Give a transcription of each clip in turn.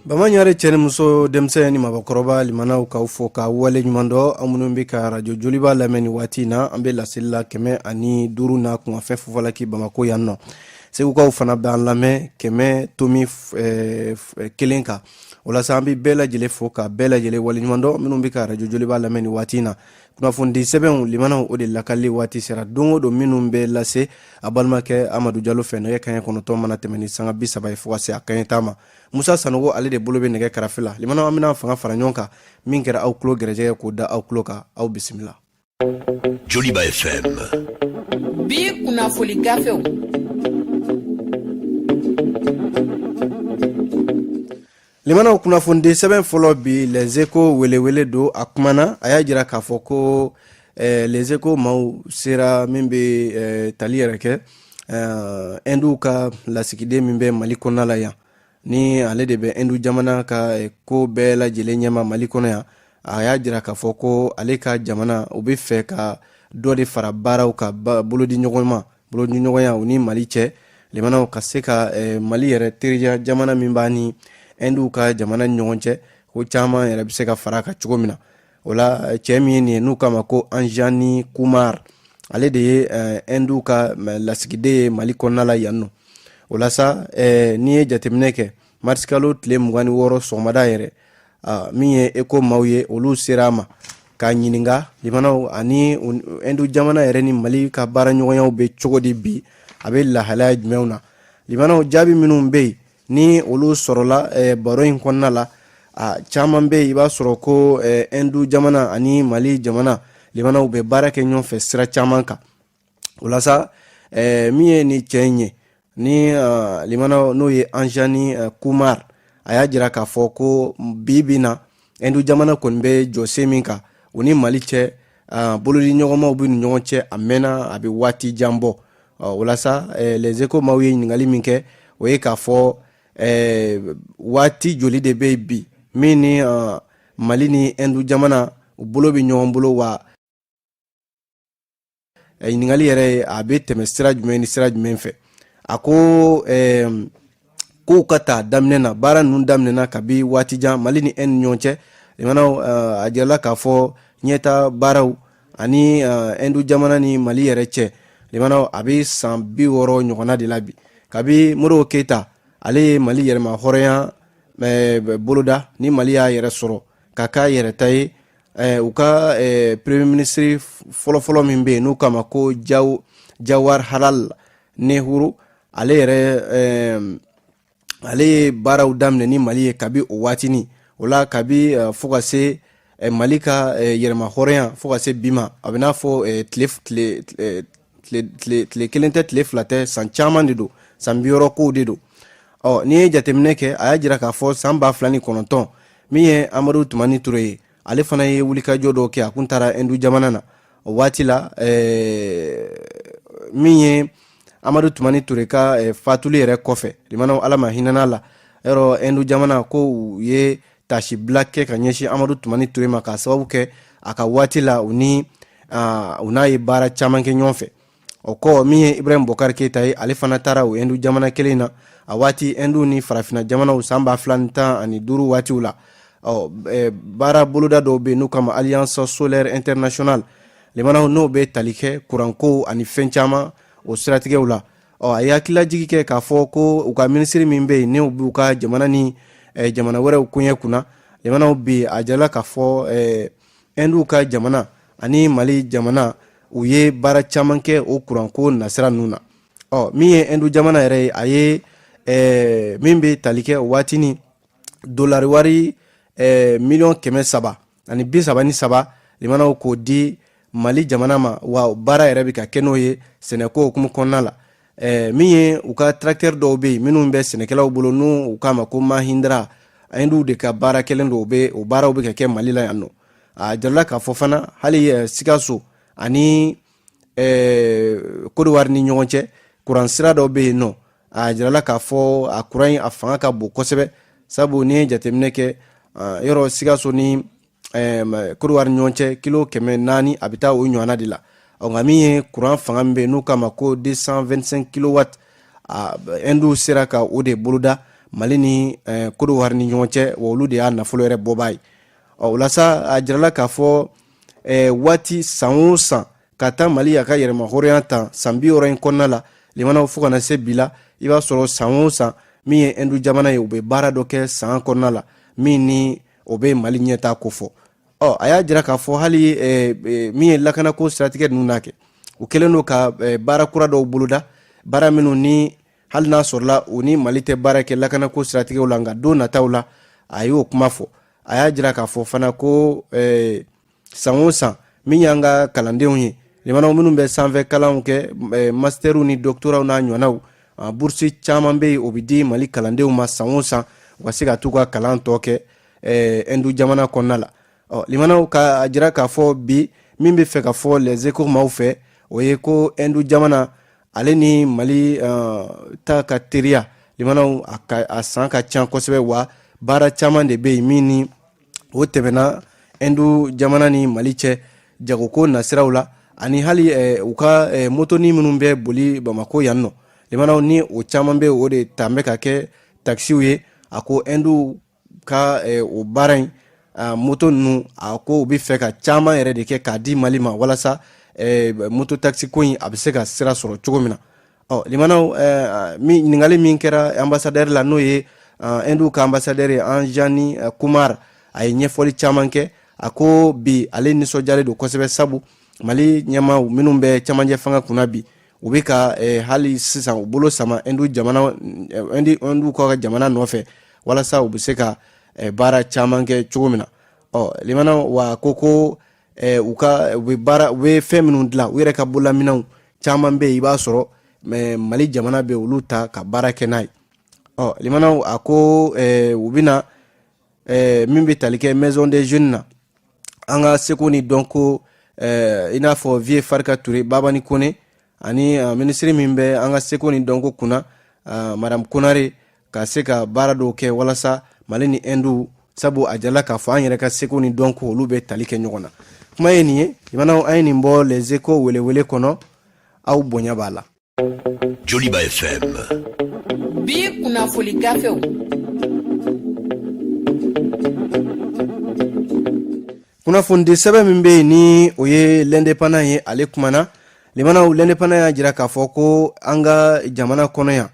Bamanyare cɛni muso denmisɛnnin ni mabɔkɔrɔba limanaw k'aw fo ka wale ɲuman dɔ an minnu bɛ ka radio joliba lamɛn ni waati na an bɛ laseli la 105 na kumafɛn fɔfɔlaki Bamako yan nɔ segukaw fana bɛ an lamɛn 101 kan o la sa an bɛ bɛɛ lajɛlen fo ka bɛɛ lajɛlen wale ɲuman dɔ minnu bɛ ka radio joliba lamɛn ni waati na kunnafoni sɛbɛnw limanaw o de lakali waati sera don o don minnu bɛ lase a balimakɛ Amadu Jalo fɛ nɛgɛ kanɲɛ 9 mana tɛmɛ ni sanga 30 ye fo ka se a kanɲɛ 10 ma Musa Sanogo ale de bolo bɛ nɛgɛ karafe la limanaw an bɛna fanga fara ɲɔgɔn kan min kɛra aw tulo gɛrɛjɛgɛ k'o da aw tulo kan aw bisimila. Joliba FM bi kunnafoni gafew limanaw kunnafoni sɛbɛn fɔlɔ bi les échos welewele do a kumana a y'a jira k'a fɔ ko les échos maaw sera min bɛ tali yɛrɛ kɛ Hindu ka lasigiden min bɛ Mali kɔnɔna la yan ni ale de bɛ Hindu jamana ka ko bɛɛ lajɛlen ɲɛma Mali kɔnɔ yan a y'a jira k'a fɔ ko ale ka jamana u bɛ fɛ ka dɔ de fara baaraw ka bolodiɲɔgɔnya u ni Mali cɛ limanaw ka se ka Mali yɛrɛ teriya jamana min b'a ni Hindu ka jamana ni ɲɔgɔn cɛ ko caman yɛrɛ bɛ se ka fara ka cogo min na o la cɛ min ye nin ye n'u kama ko Anjani Kumar ale de ye Hindu ka lasigiden ye Mali kɔnɔna la yan nɔ o la sa n'i ye jateminɛ kɛ mars kalo tile 26 sɔgɔmada yɛrɛ min ye Eko maaw ye olu sera a ma k'a ɲininka limanaw ani Hindu jamana yɛrɛ ni Mali ka baara ɲɔgɔnyaw bɛ cogo di bi a bɛ lahalaya jumɛnw na limanaw jaabi minnu bɛ yen ni olu sɔrɔla baro in kɔnɔna la caman bɛ yen i b'a sɔrɔ ko Hindu jamana ani Mali jamana limanaw bɛ baara kɛ ɲɔgɔn fɛ sira caman kan o la sa min ye ni cɛ in ye ni limanaw n'o ye Anjani Kumar a y'a jira k'a fɔ ko bi na Hindu jamana kɔni bɛ jɔsen min kan u ni Mali cɛ bolodi ɲɔgɔnmaw bɛ ni ɲɔgɔn cɛ a mɛnna a bɛ waati jan bɔ o la sa les échos maaw ye ɲininkali min kɛ o ye k'a fɔ waati joli de bɛ bi min ni Mali ni Hindu jamana u bolo bɛ ɲɔgɔn bolo wa ɲininkali yɛrɛ a bɛ tɛmɛ sira jumɛn ni sira jumɛn fɛ a ko kow ka taa daminɛ na baara ninnu daminɛna kabi waati jan Mali ni Hindu ɲɔgɔn cɛ limanaw a jirala k'a fɔ ɲɛta baaraw ani Hindu jamana ni Mali yɛrɛ cɛ limanaw a bɛ san 60 ɲɔgɔnna de la bi kabi Modibo Keyita ale ye Mali yɛrɛma hɔrɔnya boloda ni Mali y'a yɛrɛ sɔrɔ k'a k'a yɛrɛ ta ye u ka premier ministre fɔlɔfɔlɔ min bɛ yen n'u kama ko Jawaharlal Nehru ale ye baaraw daminɛ ni Mali ye kabi o waatini o la kabi fo ka se Mali ka yɛrɛma hɔrɔnya fo ka se bi ma a bɛ n'a fɔ tile kelen tɛ tile fila tɛ san caman de don san 60 kow de don n'i ye jateminɛ kɛ a y'a jira k'a fɔ san 2009 min ye Amadu Tumani Ture ye ale fana ye wulikajɔ dɔw kɛ a kun taara Hindu jamana na o waati la min ye Amadu Tumani Ture ka fatuli yɛrɛ kɔfɛ limanaw ala ma hinɛna la yɔrɔ Hindu jamana ko u ye tasibila kɛ ka ɲɛsin Amadu Tumani Ture ma k'a sababu kɛ a ka waati la u n'a ye baara caman kɛ ɲɔgɔn fɛ o kɔ min ye Ibrahim Bokar Keita ye ale fana taara o Hindu jamana kelen na a waati Hindu ni farafina jamanaw san 2015 waatiw la baara boloda dɔw bɛ n'u kama Alliance Solaire Internationale limanaw n'o bɛ tali kɛ kuranko ani fɛn caman o siratigɛw la a ye hakililajigi kɛ k'a fɔ ko u ka minisiri min bɛ yen n'u b'u ka jamana ni jamana wɛrɛw koɲɛ kunna limanaw bi a jirala k'a fɔ Hindu ka jamana ani Mali jamana u ye baara caman kɛ o kuranko nasira ninnu na min ye Hindu jamana yɛrɛ ye a ye min bɛ tali kɛ o waatini dolari wari $333 limanaw k'o di Mali jamana ma wa baara yɛrɛ bɛ ka kɛ n'o ye sɛnɛko hukumu kɔnɔna la min ye u ka tracteur dɔw bɛ yen minnu bɛ sɛnɛkɛlaw bolo n'u k'a ma ko Mahindra Hindu de ka baara kelen don o baaraw bɛ ka kɛ Mali la yan nɔ a jirala k'a fɔ fana hali Sikaso ani Côte d'Ivoire ni ɲɔgɔn cɛ kuran sira dɔw bɛ yen nɔ a jirala k'a fɔ a kuran a fanga ka bon kosɛbɛ sabu ni ye jateminɛ kɛ yɔrɔ Sikaso ni Côte d'Ivoire ni ɲɔgɔn cɛ kilo 400 a bɛ taa o ɲɔgɔnna de la nka min ye kuran fanga min bɛ yen n'u kama ko 225 kilowatts Hindu sera ka o de boloda Mali ni Côte d'Ivoire ni ɲɔgɔn cɛ wa olu de y'a nafolo yɛrɛ bɔbaa ye. O la sa a jirala k'a fɔ waati san o san ka taa Mali a ka yɛrɛma hɔrɔnya tan san 60 in kɔnɔna la limanaw fo kana se bi la i b'a sɔrɔ san o san min ye Hindu jamana ye u bɛ baara dɔ kɛ san kɔnɔna la min ni o bɛ Mali ɲɛtaa ko fɔ. A y'a jira k'a fɔ hali min ye lakanako siratigɛ ninnu n'a kɛ u kɛlen don ka baara kura dɔw boloda baara minnu ni hali n'a sɔrɔla u ni Mali tɛ baara kɛ lakanako siratigɛw la nka don nataw la a y'o kuma fɔ. A y'a jira k'a fɔ fana ko san o san min y'an ka kalandenw ye limanaw minnu bɛ sanfɛ kalanw kɛ masteriw ni doctoraw n'a ɲɔgɔnnaw bursi caman bɛ yen o bɛ di Mali kalandenw ma san o san u ka se ka t'u ka kalan tɔ kɛ Hindu jamana kɔnɔna la. Limanaw ka jira k'a fɔ bi min bɛ fɛ ka fɔ les échos maaw fɛ o ye ko Hindu jamana ale ni Mali ta ka teriya limanaw a san ka ca kosɛbɛ wa baara caman de bɛ yen min ni o tɛmɛna Hindu jamana ni Mali cɛ jagoko nasiraw la ani hali u ka motoni minnu bɛ boli Bamako yan nɔ limanaw ni o caman bɛ o de ta bɛ ka kɛ taxiw ye a ko Hindu ka o baara in moto ninnu a ko u bɛ fɛ ka caman yɛrɛ de kɛ k'a di Mali ma walasa moto taxi ko in a bɛ se ka sira sɔrɔ cogo min na. Limanaw ɲininkali min kɛra ambassadeur la n'o ye Hindu ka ambassadeur ye Anjani Kumar a ye ɲɛfɔli caman kɛ a ko bi ale nisɔndiyalen don kosɛbɛ sabu Mali ɲɛmaaw minnu bɛ cɛmancɛ fanga kunna bi u bɛ ka hali sisan u bolo sama Hindu ka jamana nɔfɛ walasa u bɛ se ka baara caman kɛ cogo min na. Limanaw wa ko u bɛ fɛn minnu dilan u yɛrɛ ka bolaminɛw caman bɛ yen i b'a sɔrɔ Mali jamana bɛ olu ta ka baara kɛ n'a ye. Limanaw a ko u bɛna min bɛ tali kɛ maison des jeunes na an ka seko ni dɔnko i n'a fɔ Vie Farika Ture Babani Kone ani minisiri min bɛ an ka seko ni dɔnko kunna Madame Konare ka se ka baara dɔw kɛ walasa Mali ni Hindu sabu a jala k'a fɔ an yɛrɛ ka seko ni dɔnko olu bɛ tali kɛ ɲɔgɔn na. Kuma ye nin ye limanaw an ye nin bɔ les échos welewele kɔnɔ aw bonya b'a la. Joliba FM. Bi kunnafoni gafew. Kunnafoni sɛbɛn min bɛ yen ni o ye l'indépendant ye ale kumana limanaw l'indépendant y'a jira k'a fɔ ko an ka jamana kɔnɔ yan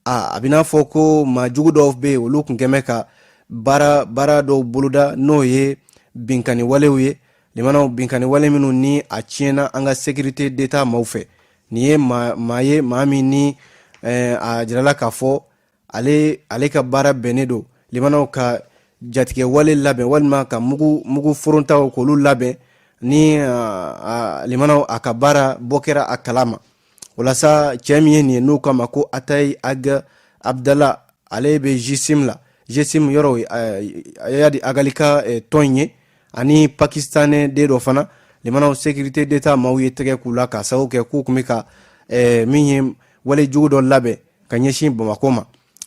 a bɛ n'a fɔ ko maajugu dɔw bɛ yen olu tun kɛmɛ ka baara dɔw boloda n'o ye binkani walew ye limanaw binkani wale minnu ni a tiɲɛna an ka sécurité d'état maaw fɛ nin ye maa min ni a jirala k'a fɔ ale ka baara bɛnnen don limanaw ka jatigɛ wale labɛn walima ka mugu forontaw k'olu labɛn ni limanaw a ka baara bɔ kɛra a kalama walasa cɛ min ye nin ye n'u k'a ma ko Atayi Aga Abdala ale bɛ GSIM la GSIM yɔrɔ a y'a di agalika tɔn ye ani pakistanais den dɔ fana limanaw sécurité d'état maaw ye tɛgɛ k'u la k'a sababu kɛ k'u tun bɛ ka min ye wale jugu dɔ labɛn ka ɲɛsin Bamako ma.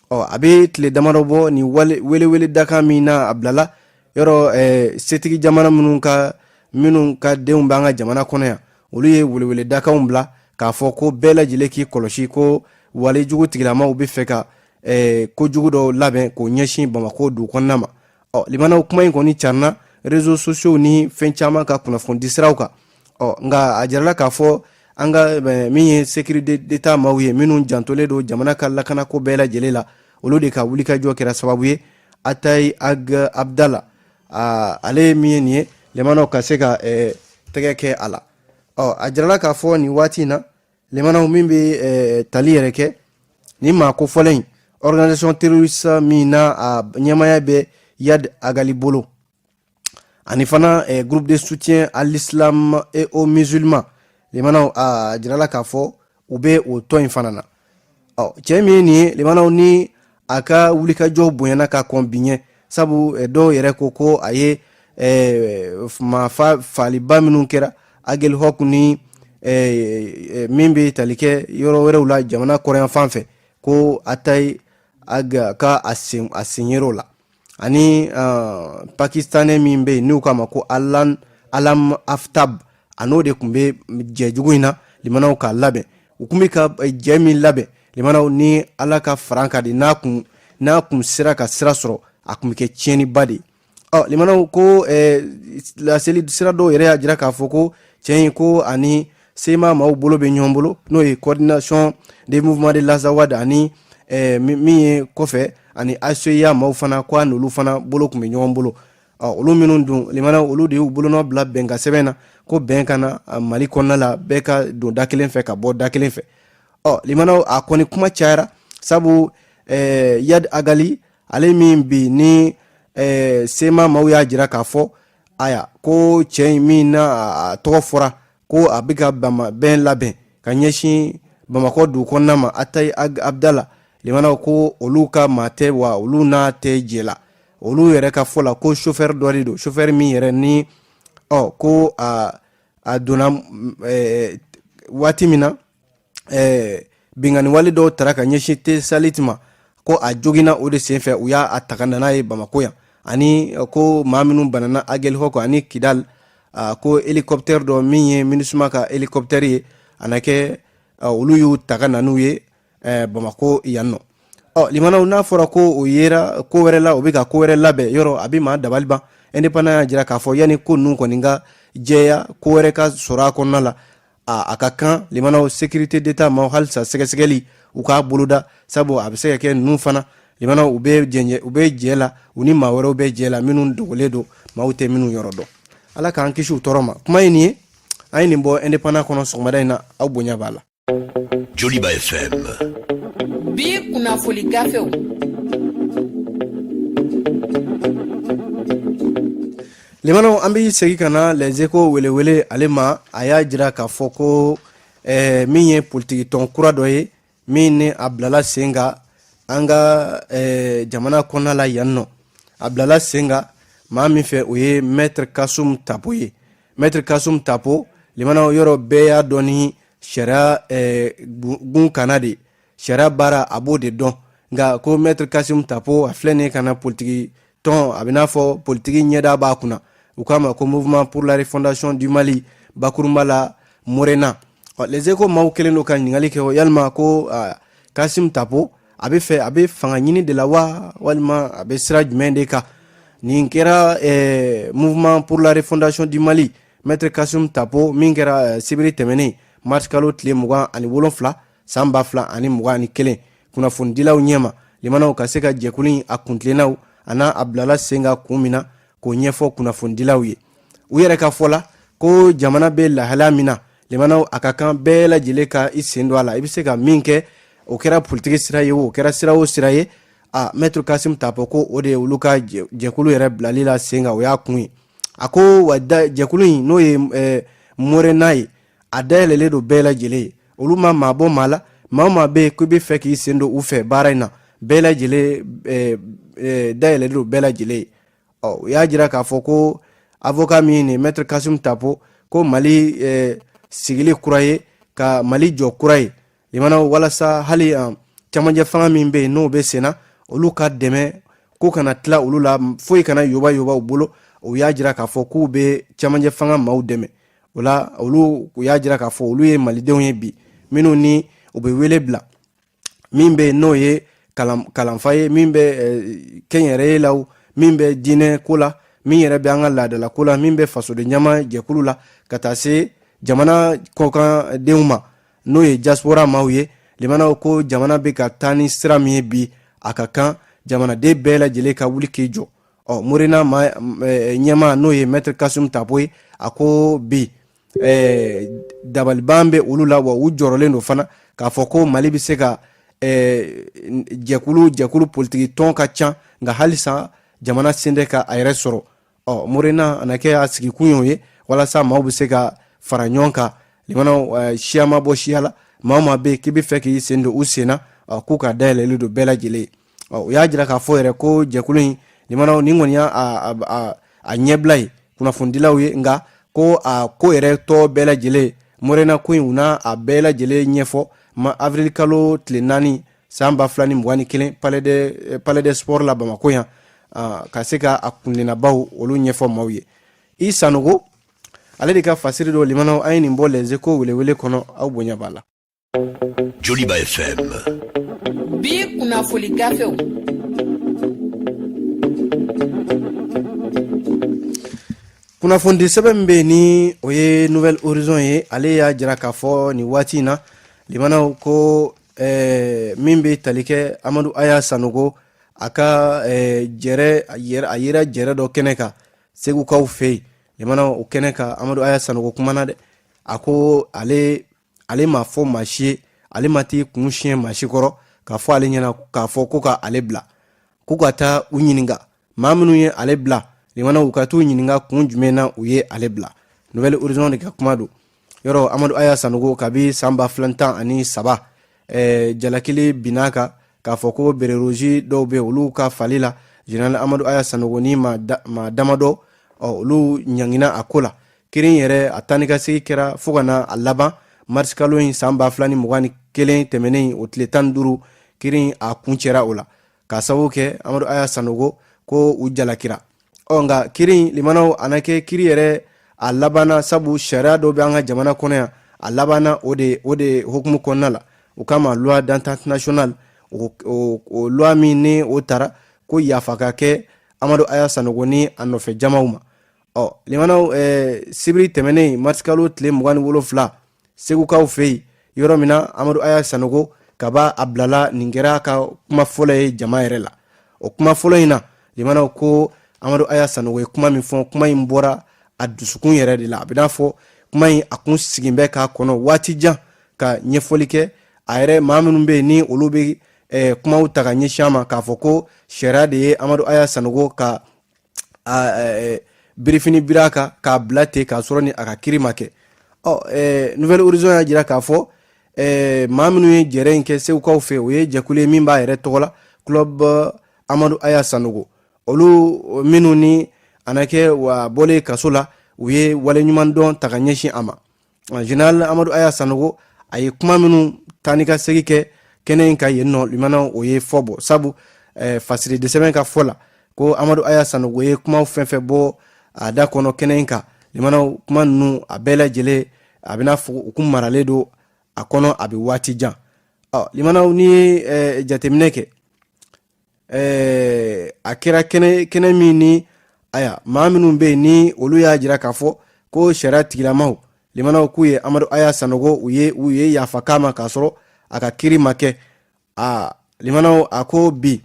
A bɛ tile damadɔ bɔ ni welewele dakan min na a bilala yɔrɔ setigi jamana minnu ka denw b'an ka jamana kɔnɔ yan olu ye welewele dakanw bila k'a fɔ ko bɛɛ lajɛlen k'i kɔlɔsi ko wale jugu tigilamaw bɛ fɛ ka ko jugu dɔ labɛn k'o ɲɛsin Bamako dugu kɔnɔna ma. Limanaw kuma in kɔni carina réseaux sociaux ni fɛn caman ka kunnafoni siraw kan. Nka a jirala k'a fɔ an ka min ye sécurité d'état maaw ye minnu jantolen don jamana ka lakanako bɛɛ lajɛlen la olu de ka wulikajɔ kɛra sababu ye Atayi Aga Abdala ale min ye nin ye limanaw ka se ka tɛgɛ kɛ a la. A jirala k'a fɔ nin waati in na limanaw min bɛ tali yɛrɛ kɛ ni maa kofɔlen in organisation terroriste min na a ɲɛmaya bɛ Yad Agali bolo ani fana groupe de soutien à l'islam et aux musulmans limanaw a jirala k'a fɔ u bɛ o tɔn in fana na. Cɛ min ye nin ye limanaw ni a ka wulikajɔw bonyana ka kɔn biɲɛ sabu dɔw yɛrɛ ko a ye faliba minnu kɛra Agel Hawk ni min bɛ tali kɛ yɔrɔ wɛrɛw la jamana kɔrɔyan fan fɛ ko Atayi Aga ka a sen yer'o la ani pakistanais min bɛ yen n'u k'a ma ko Alam Aftab a n'o de tun bɛ jɛ jugu in na limanaw k'a labɛn u tun bɛ ka jɛ min labɛn limanaw ni ala ka faran ka di n'a kun n'a kun sera ka sira sɔrɔ a kun bɛ kɛ tiɲɛniba de ye limanaw ko laseli sira dɔw yɛrɛ y'a jira k'a fɔ ko cɛn in ko ani sema maaw bolo bɛ ɲɔgɔn bolo n'o ye coordination des mouvements de l'Azawad ani min ye kɔfɛ ani ACEA maaw fana ko a n'olu fana bolo kun bɛ ɲɔgɔn bolo olu minnu dun limanaw olu de y'u bolonɔ bila bɛnkan sɛbɛn na ko bɛn ka na Mali kɔnɔna la bɛɛ ka don da kelen fɛ ka bɔ da kelen fɛ limanaw a kɔni kuma cayara sabu Yad Agali ale min bi ni sema maaw y'a jira k'a fɔ aya ko cɛ in min na a tɔgɔ fɔra ko a bɛ ka bɛn labɛn ka ɲɛsin Bamakɔ dugu kɔnɔna ma Atayi Abdala limanaw ko olu ka maa tɛ wa olu n'a tɛ jɛ la olu yɛrɛ ka fɔ la ko chauffeur dɔ de don chauffeur min yɛrɛ ni ko a donna waati min na bingani wale dɔw tara ka ɲɛsin te salit ma ko a jogina o de senfɛ u y'a ta ka nana ye Bamako yan ani ko maa minnu banana Agel Hoko ani Kidal ko hélicoptère dɔ min ye MINUSMA ka hélicoptère ye a na kɛ olu y'u ta ka na n'u ye Bamako yan nɔ limanaw n'a fɔra ko o yera ko wɛrɛ la o bɛ ka ko wɛrɛ labɛn yɔrɔ a bɛ maa dabali ban indépendant y'a jira k'a fɔ yanni ko ninnu kɔni ka jɛya ko wɛrɛ ka sɔrɔ a kɔnɔna la a ka kan limanaw sécurité d'état maaw halisa sɛgɛsɛgɛli u k'a boloda sabu a bɛ se ka kɛ ninnu fana limanaw u bɛ jɛ la u ni maa wɛrɛw bɛ jɛ la minnu dogolen don maaw tɛ minnu yɔrɔ dɔn ala k'an kisi u tɔɔrɔ ma kuma ye nin ye an ye nin bɔ indépendant kɔnɔ sɔgɔmada in na aw bonya b'a la Joliba FM bi kunnafoni gafew limanaw an bɛ segi ka na les échos welewele ale ma a y'a jira k'a fɔ ko min ye politiki tɔn kura dɔ ye min ni a bilala sen kan an ka jamana kɔnɔna la yan nɔ a bilala sen kan maa min fɛ o ye maître Kasum Tapo ye maître Kasum Tapo limanaw yɔrɔ bɛɛ y'a dɔn ni sariya gun kana de sariya baara a b'o de dɔn nka ko maître Kasum Tapo a filɛ nin ka na politiki tɔn a bɛ n'a fɔ politiki ɲɛda b'a kunna u k'a ma ko mouvement pour la refondation du Mali bakurunba la Morena les échos maaw kelen don ka ɲininkali kɛ yalima ko Kasum Tapo a bɛ fanga ɲini de la wa walima a bɛ sira jumɛn de kan nin kɛra mouvement pour la refondation du Mali maître Kasum Tapo min kɛra sibiri tɛmɛnen mars kalo tile 27 san 2021 kunnafonidilaw ɲɛma limanaw ka se ka jɛkulu a kuntilennaw a n'a a bilala sen kan kun min na k'o ɲɛfɔ kunnafonidilaw ye u yɛrɛ ka fɔ la ko jamana bɛ lahalaya min na limanaw a ka kan bɛɛ lajɛlen ka i sen don a la i bɛ se ka min kɛ o kɛra politiki sira ye o kɛra sira o sira ye maître Kasum Tapo ko o de ye olu ka jɛkulu yɛrɛ bilali la sen kan o y'a kun ye a ko wa jɛkulu in n'o ye Morena ye a dayɛlɛlen don bɛɛ lajɛlen ye olu ma maa bɔ maa la maa o maa bɛ yen ko i bɛ fɛ k'i sen don u fɛ baara in na bɛɛ lajɛlen dayɛlɛlen don bɛɛ lajɛlen ye u y'a jira k'a fɔ ko avocat min ye maître Kasum Tapo ko Mali sigili kura ye ka Mali jɔ kura ye limanaw walasa hali cɛmancɛ fanga min bɛ yen n'o bɛ senna olu ka dɛmɛ ko kana tila olu la foyi kana yoba u bolo u y'a jira k'a fɔ k'u bɛ cɛmancɛ fanga maaw dɛmɛ o la olu u y'a jira k'a fɔ olu ye malidenw ye bi minnu ni u bɛ wele bila min bɛ n'o ye kalanfa ye min bɛ kɛnyɛrɛye la min bɛ diinɛ ko la min yɛrɛ bɛ an ka laadala ko la min bɛ fasoden ɲama jɛkulu la ka taa se jamana kɔkan denw ma n'o ye diaspora maaw ye limanaw ko jamana bɛ ka taa ni sira min ye bi a ka kan jamanaden bɛɛ lajɛlen ka wuli k'i jɔ Morena ɲɛma n'o ye maître Kasum Tapo ye a ko bi dabaliban bɛ olu la wa u jɔrɔlen don fana k'a fɔ ko Mali bɛ se ka jɛkulu politiki tɔn ka ca nka halisa jamana sen tɛ ka a yɛrɛ sɔrɔ Morena a na kɛ a sigikun ye walasa maaw bɛ se ka fara ɲɔgɔn kan limanaw siya ma bɔ siya la maa o maa bɛ yen k'i bɛ fɛ k'i sen don u sen na k'u ka dayɛlɛlen don bɛɛ lajɛlen ye u y'a jira k'a fɔ yɛrɛ ko jɛkulu in limanaw ni kɔni y'a ɲɛbila ye kunnafonidilaw ye nka ko a ko yɛrɛ tɔ bɛɛ lajɛlen Morena ko in u n'a a bɛɛ lajɛlen ɲɛfɔ avril kalo tile 4 san 2021 palais de sport la Bamako yan ka se ka a kunlennabaw olu ɲɛfɔ maaw ye i Sanogo ale de ka fasiri do limanaw an ye nin bɔ les échos welewele kɔnɔ aw bonya b'a la Joliba FM bi kunnafoni gafew kunnafoni sɛbɛn bɛ ni o ye Nouvelle Horizon ye ale y'a jira k'a fɔ ni waati in na limanaw ko min bɛ tali kɛ Amadu Aya Sanogo a ka jɛrɛ a yera jɛrɛ dɔ kɛnɛ kan segukaw fɛ yen limanaw o kɛnɛ kan Amadu Aya Sanogo kumana dɛ a ko ale ma fɔ maa si ye ale ma t'i kun siɲɛ maa si kɔrɔ k'a fɔ ale ɲɛna k'a fɔ ko ka ale bila k'u ka taa u ɲininka maa minnu ye ale bila limana u ka t'u ɲininka kun jumɛn na u ye ale bila. Nouvelle Horizon de ka kuma don yɔrɔ Amadu Aya Sanogo kabi san 2013 jalakili binna kan k'a fɔ ko bereroji dɔw bɛ olu ka fali la Général Amadu Aya Sanogo ni maa damadɔ olu ɲangina a ko la kirin yɛrɛ a tani ka segi kɛra fo ka na a laban mars kalo in san 2021 tɛmɛnen o tile 15 kirin a kun cɛra o la k'a sababu kɛ Amadu Aya Sanogo ko u jalakira nka kirin limanaw a na kɛ kiri yɛrɛ a labana sabu sariya dɔ bɛ an ka jamana kɔnɔ yan a labana o de hukumu kɔnɔna la o kama loi d'entente nationale o loi min ni o tara ko yafa ka kɛ Amadu Aya Sanogo ni a nɔfɛ jamaw ma limanaw sibiri tɛmɛnen mars kalo tile 27 segukaw fɛ yen yɔrɔ min na Amadu Aya Sanogo kaba a bilala nin kɛra ka kuma fɔlɔ ye jama yɛrɛ la o kuma fɔlɔ in na limanaw ko Amadu Aya Sanogo ye kuma min fɔ kuma in bɔra a dusukun yɛrɛ de la a bɛ n'a fɔ kuma in a kun sigin bɛ k'a kɔnɔ waati jan ka ɲɛfɔli kɛ a yɛrɛ maa minnu bɛ yen ni olu bɛ kumaw ta ka ɲɛsin a ma k'a fɔ ko sariya de ye Amadu Aya Sanogo ka birifini bira kan k'a bila ten k'a sɔrɔ ni a ka kiri ma kɛ Nouvelle Horizon y'a jira k'a fɔ maa minnu ye jɛrɛ in kɛ segukaw fɛ o ye jɛkulu ye min b'a yɛrɛ tɔgɔ la Club Amadu Aya Sanogo olu minnu ni a na kɛ wa bɔlen kaso la u ye waleɲuman dɔn ta ka ɲɛsin a ma Général Amadu Aya Sanogo a ye kuma minnu tani ka segi kɛ kɛnɛ in ka yen nɔ limanaw o ye fɔ bɔ sabu fasiri de sɛbɛn ka fɔ la ko Amadu Aya Sanogo ye kumaw fɛn fɛn bɔ a da kɔnɔ kɛnɛ in kan limanaw kuma ninnu a bɛɛ lajɛlen a bɛna fɔ u kun maralen don a kɔnɔ a bɛ waati jan limanaw ni ye jateminɛ kɛ a kɛra kɛnɛ min ni aya maa minnu bɛ yen ni olu y'a jira k'a fɔ ko sariya tigilamaw limanaw k'u ye Amadu Aya Sanogo u ye yafa k'a ma k'a sɔrɔ a ka kiri ma kɛ limanaw a ko bi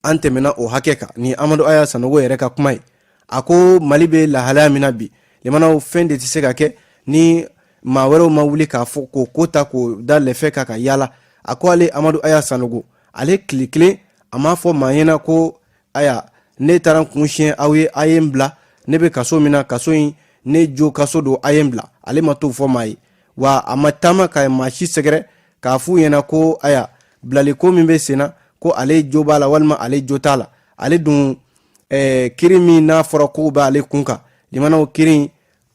an tɛmɛna o hakɛ kan ni Amadu Aya Sanogo yɛrɛ ka kuma ye a ko Mali bɛ lahalaya min na bi limanaw fɛn de tɛ se ka kɛ ni maa wɛrɛw ma wuli k'a fɔ ko ta k'o da lɛfɛ ka yala a ko ale Amadu Aya Sanogo ale tile kelen a m'a fɔ maa ɲɛna ko aya ne taara kun siɲɛ aw ye a ye n bila ne bɛ kaso min na kaso in ne jo kaso don a ye n bila ale ma t'o fɔ maa ye wa a ma taama ka maa si sɛgɛrɛ k'a f'u ɲɛna ko aya bilali ko min bɛ sen na ko ale jo b'a la walima ale jo t'a la ale dun kiri min n'a fɔra ko b'ale kun kan limanaw kiri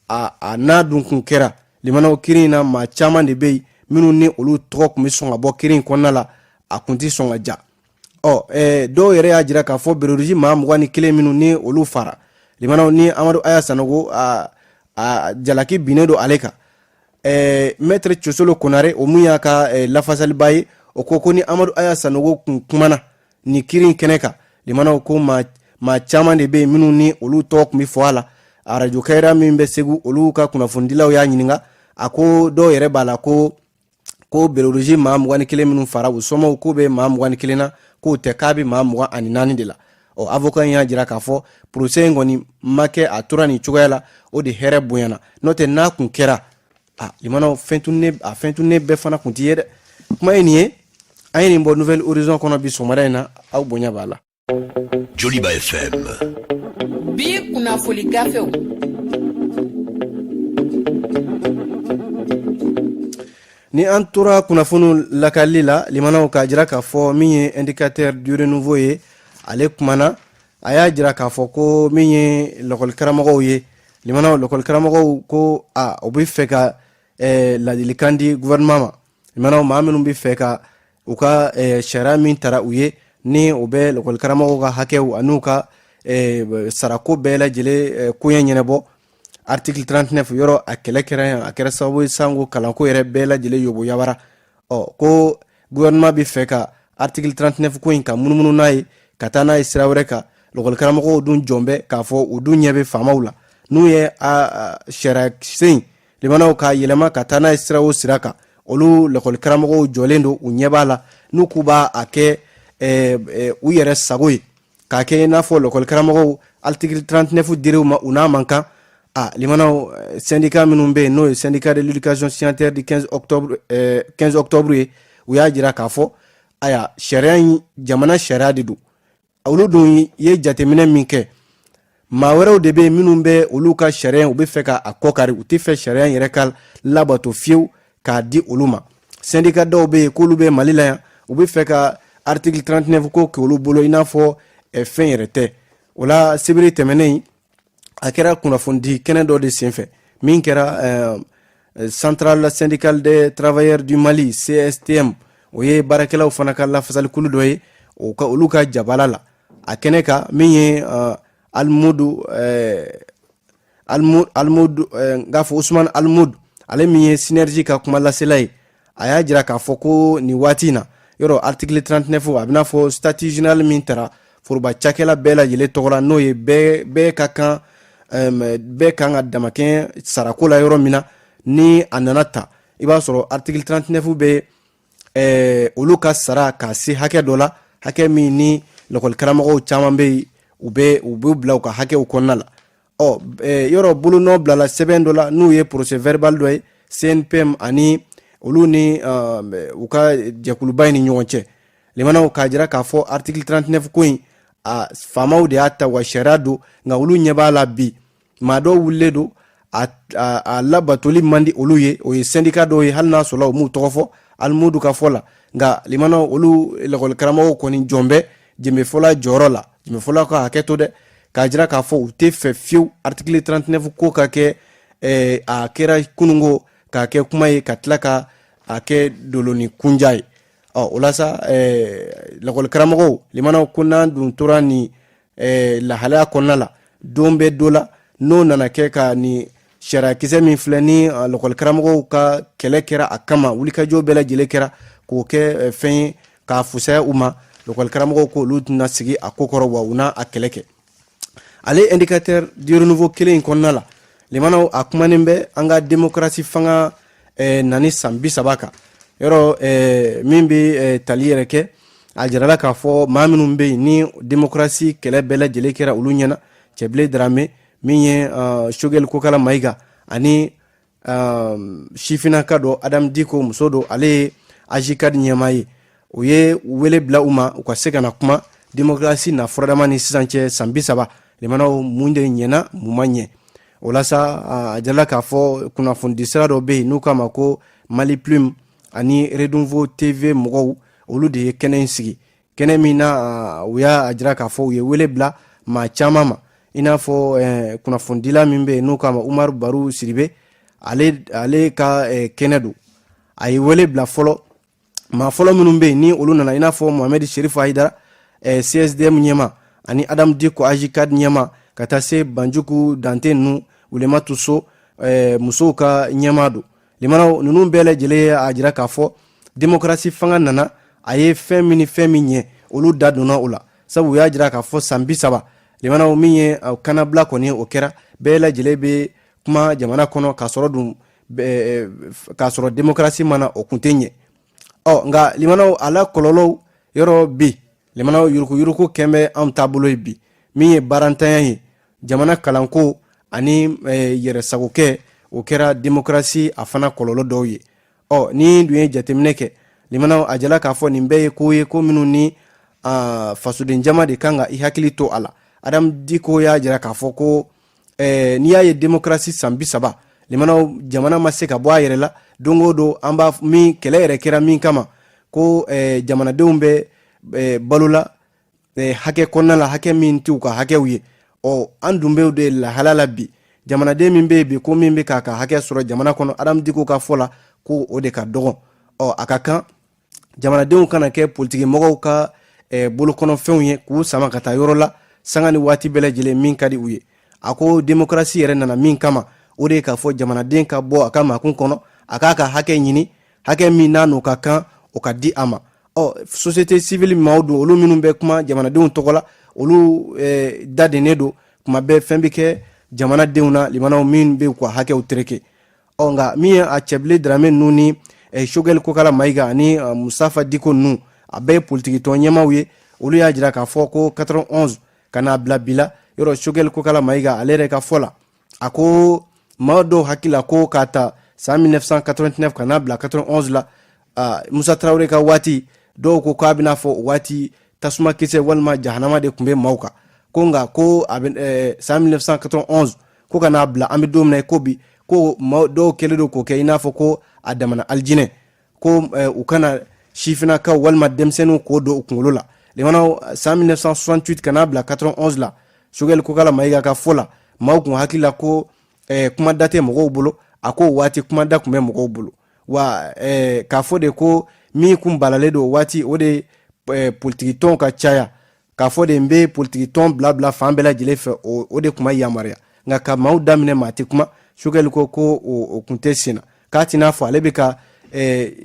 a n'a dun kun kɛra limanaw kiri in na maa caman de bɛ yen minnu ni olu tɔgɔ tun bɛ sɔn ka bɔ kiri in kɔnɔna la a kun tɛ sɔn ka ja dɔw yɛrɛ y'a jira k'a fɔ beroji maa 21 minnu ni olu fara limanaw ni Amadu Aya Sanogo a jalaki binnen don ale kan Maître Cosolo Konare o mun y'a ka lafasaliba ye o ko ni Amadu Aya Sanogo kun kumana ni kiri kɛnɛ kan limanaw ko maa caman de bɛ yen minnu ni olu tɔgɔ tun bɛ fɔ a la arajo kɛra min bɛ segu olu ka kunnafonidilaw y'a ɲininka a ko dɔw yɛrɛ b'a la ko beroji maa 21 minnu fara u sɔmɔw ko bɛ maa 21 na k'o tɛ k'a bɛ maa 24 de la avocat in y'a jira k'a fɔ procès in kɔni ma kɛ a tora nin cogoya la o de hɛrɛ bonyana n'o tɛ n'a kun kɛra limanaw fɛn tunnen bɛɛ fana kun tɛ ye dɛ kuma ye nin ye an ye nin bɔ Nouvelle Horizon kɔnɔ bi sɔgɔmada in na aw bonya b'a la Joliba FM bi kunnafoni gafew ni an tora kunnafoni lakali la limanaw k'a jira k'a fɔ min ye indicateur du renouveau ye ale kumana a y'a jira k'a fɔ ko min ye lɔkɔli karamɔgɔw ye limanaw lɔkɔli karamɔgɔw ko u bɛ fɛ ka ladilikan di gouvernement ma limanaw maa minnu bɛ fɛ ka u ka sariya min tara u ye ni o bɛ lɔkɔli karamɔgɔw ka hakɛw an'u ka sarako bɛɛ lajɛlen koɲɛ ɲɛnabɔ article 39 yɔrɔ a kɛlɛ kɛra yan a kɛra sababu ye sanko kalanko yɛrɛ bɛɛ lajɛlen yobo yabara ko gouvernement bɛ fɛ ka article 39 ko in ka munumunu n'a ye ka taa n'a ye sira wɛrɛ kan lɔkɔli karamɔgɔw dun jɔn bɛ k'a fɔ u dun ɲɛ bɛ faamaw la n'u ye sariya sen limanaw ka yɛlɛma ka taa n'a ye sira o sira kan olu lakɔli karamɔgɔw jɔlen don u ɲɛ b'a la n'u k'u b'a kɛ u yɛrɛ sago ye k'a kɛ i n'a fɔ lakɔli karamɔgɔw article 39 dir'u ma u n'a man kan limanaw syndicat minnu bɛ yen n'o ye syndicat de l'éducation signataire du 15 octobre ye u y'a jira k'a fɔ aya sariya in jamana sariya de don olu dun ye jateminɛ min kɛ maa wɛrɛw de bɛ yen minnu bɛ olu ka sariya u bɛ fɛ k'a kɔkari u tɛ fɛ sariya yɛrɛ ka labato fiyewu k'a di olu ma syndicat dɔw bɛ yen k'olu bɛ mali la yan u bɛ fɛ ka article 39 ko kɛ olu bolo i n'a fɔ fɛn yɛrɛ tɛ o la sibiri tɛmɛnen a kɛra kunnafoni kɛnɛ dɔ de senfɛ min kɛra centrale syndicale des travailleurs du Mali CSTM o ye baarakɛlaw fana ka lafasalikulu dɔ ye olu ka jabala la a kɛnɛ kan min ye Almudu nka fɔ Usman Almudu ale min ye synergie ka kuma lasela ye a y'a jira k'a fɔ ko nin waati in na yɔrɔ article 39 a bɛna fɔ statut général min taara foroba cakɛla bɛɛ lajɛlen tɔgɔ la n'o ye bɛɛ ka kan ka damakɛ sarako la yɔrɔ min na ni a nana ta i b'a sɔrɔ article 39 bɛ olu ka sara ka se hakɛ dɔ la hakɛ min ni lakɔli karamɔgɔw caman bɛ yen u bɛ bila u ka hakɛw kɔnɔna la yɔrɔ bolonɔ bilala sɛbɛn dɔ la n'u ye procès verbal dɔ ye CNPM ani olu ni u ka jɛkuluba in ni ɲɔgɔn cɛ limanaw k'a jira k'a fɔ article 39 ko in a faamaw de y'a ta wa sariya don nka olu ɲɛ b'a la bi maa dɔw wulilen don a labatoli man di olu ye o ye syndicat dɔw ye hali n'a sɔrɔ u m'u tɔgɔ fɔ Almudu ka fɔ la nka limanaw olu lakɔli karamɔgɔw kɔni jɔn bɛ jɛmɛfɔla jɔyɔrɔ la jɛmɛfɔla ka hakɛ to dɛ k'a jira k'a fɔ u tɛ fɛ fiyewu article 39 ko ka kɛ a kɛra kunungo k'a kɛ kuma ye ka tila ka a kɛ doloni kunja ye o la sa lakɔli karamɔgɔw limanaw ko n'an dun tora ni lahalaya kɔnɔna la don bɛ dɔ la n'o nana kɛ ka ni sariyakisɛ min filɛ ni lakɔli karamɔgɔw ka kɛlɛ kɛra a kama wulikajɔ bɛɛ lajɛlen kɛra k'o kɛ fɛn ye k'a fusaya u ma lakɔli karamɔgɔw ko olu tɛna sigi a ko kɔrɔ wa u n'a kɛlɛ kɛ ale indicateur du renouveau kelen in kɔnɔna la limanaw a kumanen bɛ an ka démocratie fanga nani san 30 kan yɔrɔ min bɛ tali yɛrɛ kɛ a jirala k'a fɔ maa minnu bɛ yen ni démocratie kɛlɛ bɛɛ lajɛlen kɛra olu ɲɛna Cɛbilen Darame min ye Shogɛl Kokala Mayiga ani sifinaka dɔ Adam Diko muso dɔ ale ye AJCAD ɲɛmaa ye u ye wele bila u ma u ka se ka na kuma démocratie na furadama ni sisan cɛ san 30 limanaw mun de ɲɛna mun ma ɲɛ o la sa a jirala k'a fɔ kunnafoni sira dɔ bɛ yen n'u k'a ma ko Mali Plume ani Renouveau TV mɔgɔw olu de ye kɛnɛ in sigi kɛnɛ min na u y'a jira k'a fɔ u ye wele bila maa caman ma i n'a fɔ kunnafonidila min bɛ yen n'u k'a ma Umaru Baru Siribe ale ka kɛnɛ don a ye wele bila fɔlɔ maa fɔlɔ minnu bɛ yen ni olu nana i n'a fɔ Mohamed Sherifu Hayidara CSDM ɲɛma ani Adam Diko AJCAD ɲɛma ka taa se Banjugu Dante ninnu Wulematu So musow ka ɲɛma don limanaw ninnu bɛɛ lajɛlen a jira k'a fɔ démocratie fanga nana a ye fɛn min ɲɛ olu da donna o la sabu u y'a jira k'a fɔ san 30 limanaw min ye kanabila kɔni o kɛra bɛɛ lajɛlen bɛ kuma jamana kɔnɔ k'a sɔrɔ démocratie mana o kun tɛ ɲɛ nka limanaw ala kɔlɔlɔw yɔrɔ bi limanaw yuruku kɛn bɛ anw taabolo ye bi min ye baarantanya ye jamana kalanko ani yɛrɛsagokɛ o kɛra démocratie a fana kɔlɔlɔ dɔw ye ni dun ye jateminɛ kɛ limanaw a jala k'a fɔ nin bɛɛ ye ko ye ko minnu ni fasoden jama de kan ka i hakili to a la Adam Diko y'a jira k'a fɔ ko n'i y'a ye démocratie san 30 limanaw jamana ma se ka bɔ a yɛrɛ la don o don an b'a min kɛlɛ yɛrɛ kɛra min kama ko jamanadenw bɛ balola hakɛ kɔnɔna la hakɛ min t'u ka hakɛw ye an dun bɛ de lahala la bi jamanaden min bɛ bi ko min bɛ k'a ka hakɛ sɔrɔ jamana kɔnɔ Adam Diko ka fɔ la ko o de ka dɔgɔ a ka kan jamanadenw kana kɛ politiki mɔgɔw ka bolokɔnɔfɛnw ye k'u sama ka taa yɔrɔ la sanga ni waati bɛɛ lajɛlen min ka di u ye a ko démocratie yɛrɛ nana min kama o de ye k'a fɔ jamanaden ka bɔ a ka makun kɔnɔ a k'a ka hakɛ ɲini hakɛ min n'a n'o ka kan o ka di a ma société civile maaw don olu minnu bɛ kuma jamanadenw tɔgɔ la olu dadennen don kuma bɛɛ fɛn bɛ kɛ jamanadenw na limanaw min be ko hakɛw tereke nga min a cɛbile Dramé nu ni Choguel Kokala Maïga ani Mustafa Diko nu a bɛɛ politiki tɔn ɲɛmaw ye olu y'a jira k'a fɔ ko 91 kana bila bila yɔrɔ Choguel Kokala Maïga ale yɛrɛ ka fɔ la a ko maa dɔw hakila ko k'a ta san 1989 kana bila 91 la Musa Traoré ka waati dɔw ko k'a bɛna fɔ waati tasuma kisɛ walima jahanama de tun bɛ maaw kan ko nka ko san 1991 ko kana bila an bɛ don min na ko bi ko dɔw kɛlen don k'o kɛ i n'a fɔ ko a damana alijinɛ ko u kana sifinakaw walima denmisɛnninw k'o don u kunkolo la limanaw san 1968 kana bila 91 la Choguel Kokala Maïga ka fɔ la maaw kun hakili la ko kuma da tɛ mɔgɔw bolo a ko waati kuma da tun bɛ mɔgɔw bolo wa k'a fɔ de ko min kun balalen don waati o de politiki tɔn ka caya k'a fɔ de n bɛ politiki tɔn bila fan bɛɛ lajɛlen fɛ o de kuma yamaruya nka ka maaw daminɛ maa tɛ kuma Choguel ko o kun tɛ sen na k'a tɛ n'a fɔ ale bɛ ka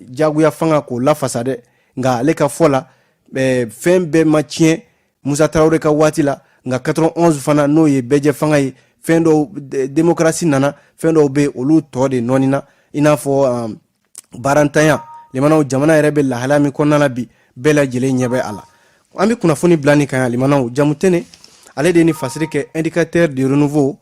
jagoya fanga k'o lafasa dɛ nka ale ka fɔ la fɛn bɛɛ ma tiɲɛ Musa Traoré ka waati la nka 91 fana n'o ye bɛɛjɛ fanga ye fɛn dɔw démocratie nana fɛn dɔw bɛ olu tɔ de nɔnina i n'a fɔ barantanya limanaw jamana yɛrɛ bɛ lahala min kɔnɔna la bi bɛɛ lajɛlen ɲɛ bɛ a la an bɛ kunnafoni bila nin kan yan limanaw Jamutene ale de ni fasiri kɛ indicateur de renouveau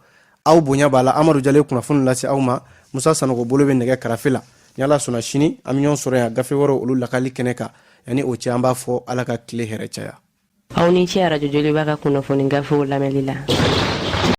aw bonya b'a la Amadu Jalo kunnafoni lase aw ma Musa Sanogo bolo bɛ nɛgɛ karafe la ni Ala sɔnna sini an bɛ ɲɔgɔn sɔrɔ yan gafe wɛrɛw olu lakali kɛnɛ kan yanni o cɛ an b'a fɔ Ala ka tile hɛrɛ caya aw ni ce Radio Joliba ka kunnafoni gafew lamɛnli la